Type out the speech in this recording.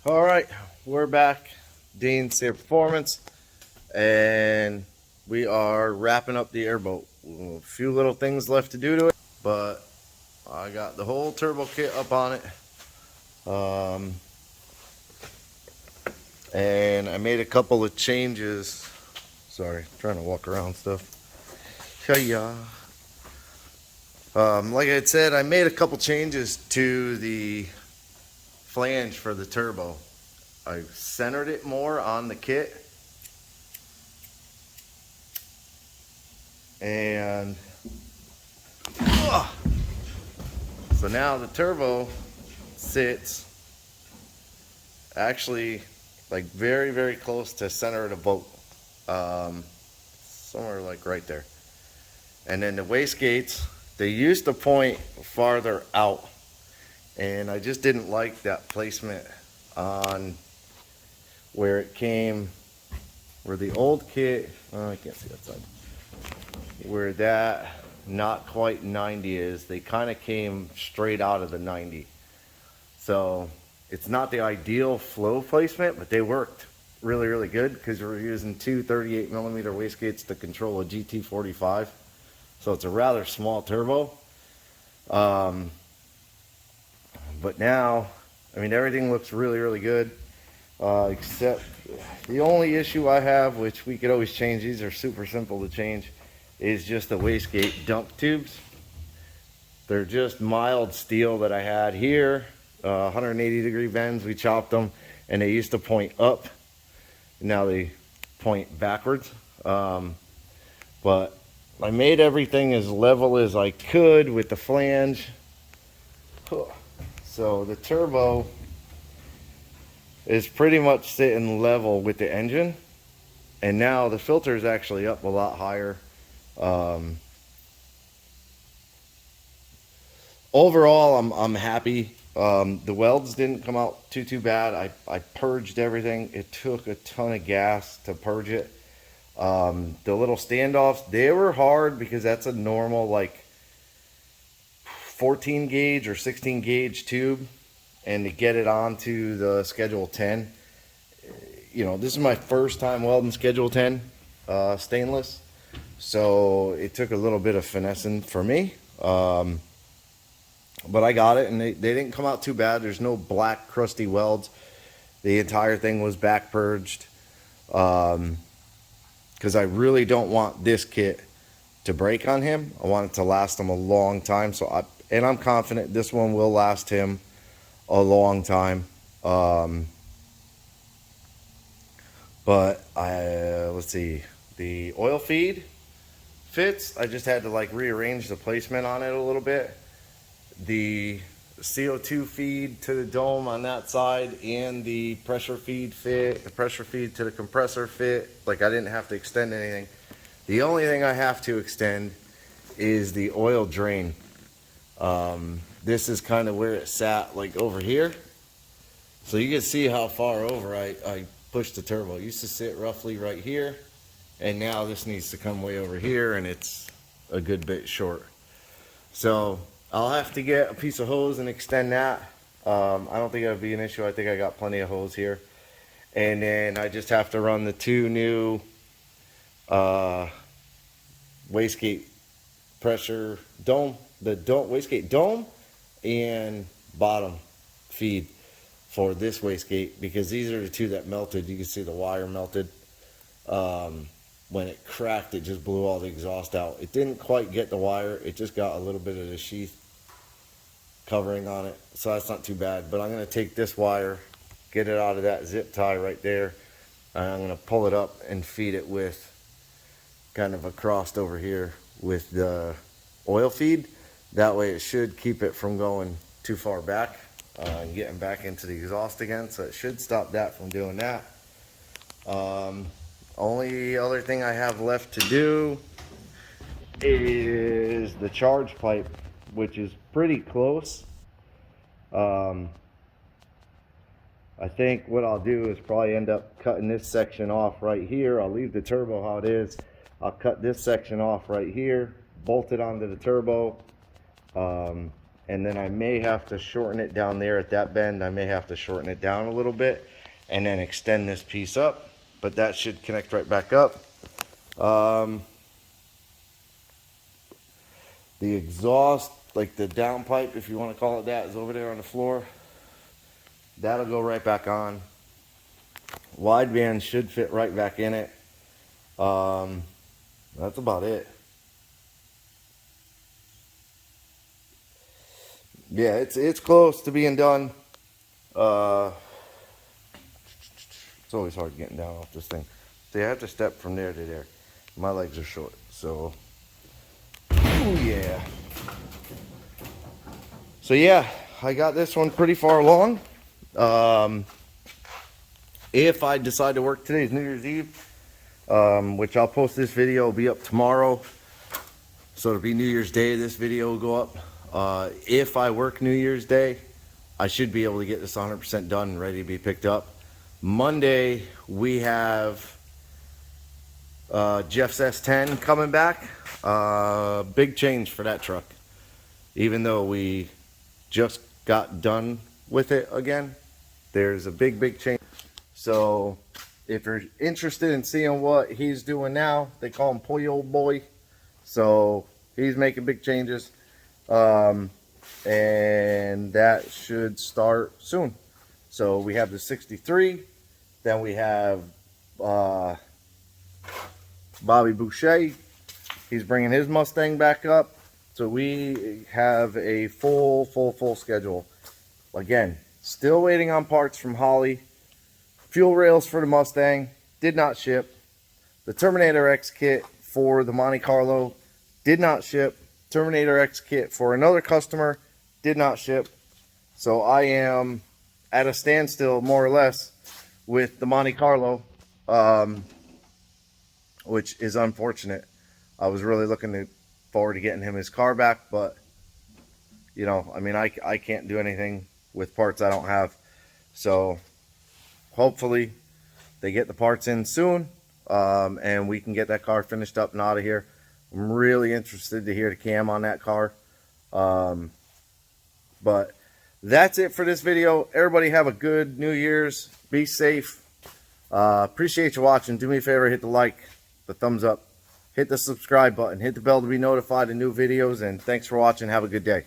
All right, we're back. Dean Safe Performance, and we are wrapping up the airboat. A few little things left to do to it, but I got the whole turbo kit up on it. And I made a couple of changes. Sorry, trying to walk around stuff. Hiya. Like I had said, I made a couple changes to the flange for the turbo. I centered it more on the kit, and so now the turbo sits actually like very close to center of the boat, somewhere like right there. And then the wastegates, they used to point farther out, and I just didn't like that placement on where it came, where the old kit, I can't see that side, where that not quite 90 is. They kind of came straight out of the 90. So it's not the ideal flow placement, but they worked really good because we're using two 38 millimeter wastegates to control a GT45. So it's a rather small turbo. But now, I mean, everything looks really good. Except the only issue I have, which we could always change, these are super simple to change, is just the wastegate dump tubes. They're just mild steel that I had here, 180 degree bends. We chopped them, and they used to point up. Now they point backwards. But I made everything as level as I could with the flange. So the turbo is pretty much sitting level with the engine, and now the filter is actually up a lot higher. Overall, I'm happy. The welds didn't come out too bad. I purged everything. It took a ton of gas to purge it. The little standoffs, they were hard because that's a normal like 14 gauge or 16 gauge tube, and to get it onto the Schedule 10, you know, this is my first time welding Schedule 10 stainless, so it took a little bit of finessing for me, but I got it, and they didn't come out too bad. There's no black crusty welds. The entire thing was back purged, because I really don't want this kit to break on him. I want it to last him a long time, and I'm confident this one will last him a long time. But let's see, the oil feed fits. I just had to like rearrange the placement on it a little bit. The CO2 feed to the dome on that side and the pressure feed fit. The pressure feed to the compressor fit. Like, I didn't have to extend anything. The only thing I have to extend is the oil drain. This is kind of where it sat, like over here. So you can see how far over I pushed the turbo. It used to sit roughly right here, and now this needs to come way over here, and it's a good bit short. So I'll have to get a piece of hose and extend that. I don't think it'll be an issue. I think I got plenty of hose here. And then I just have to run the two new wastegate pressure dome, wastegate dome and bottom feed for this wastegate, because these are the two that melted. You can see the wire melted. When it cracked, it just blew all the exhaust out. It didn't quite get the wire. It just got a little bit of the sheath covering on it, so that's not too bad. But I'm going to take this wire, get it out of that zip tie right there, and I'm going to pull it up and feed it with kind of across over here with the oil feed. That way it should keep it from going too far back and getting back into the exhaust again, so it should stop that from doing that. Only other thing I have left to do is the charge pipe, which is pretty close. I think what I'll do is probably end up cutting this section off right here. I'll leave the turbo how it is. I'll cut this section off right here, bolt it onto the turbo, and then I may have to shorten it down there at that bend. I may have to shorten it down a little bit and then extend this piece up, but that should connect right back up. The exhaust, like the downpipe, if you want to call it that, is over there on the floor. That'll go right back on. Wideband should fit right back in it. That's about it. Yeah, it's close to being done. It's always hard getting down off this thing. See, I have to step from there to there. My legs are short, so oh yeah. So yeah, I got this one pretty far along. If I decide to work today's New Year's Eve, which I'll post this video, will be up tomorrow. So it'll be New Year's Day, this video will go up. If I work New Year's Day, I should be able to get this 100% done and ready to be picked up. Monday, we have Jeff's S10 coming back. Big change for that truck. Even though we just got done with it again, there's a big change. So if you're interested in seeing what he's doing now, they call him Pollo Boy. So he's making big changes. And that should start soon. So we have the 63. Then we have Bobby Boucher. He's bringing his Mustang back up. So we have a full schedule. Again, still waiting on parts from Holly. Fuel rails for the Mustang did not ship. The Terminator X kit for the Monte Carlo did not ship. Terminator X kit for another customer did not ship. So I am at a standstill, more or less, with the Monte Carlo, which is unfortunate. I was really looking forward to getting him his car back, but you know, I mean, I can't do anything with parts I don't have. So hopefully they get the parts in soon, and we can get that car finished up and out of here. I'm really interested to hear the cam on that car. But that's it for this video. Everybody have a good New Year's. Be safe. Appreciate you watching. Do me a favor, hit the like, the thumbs up, hit the subscribe button, hit the bell to be notified of new videos, and thanks for watching. Have a good day.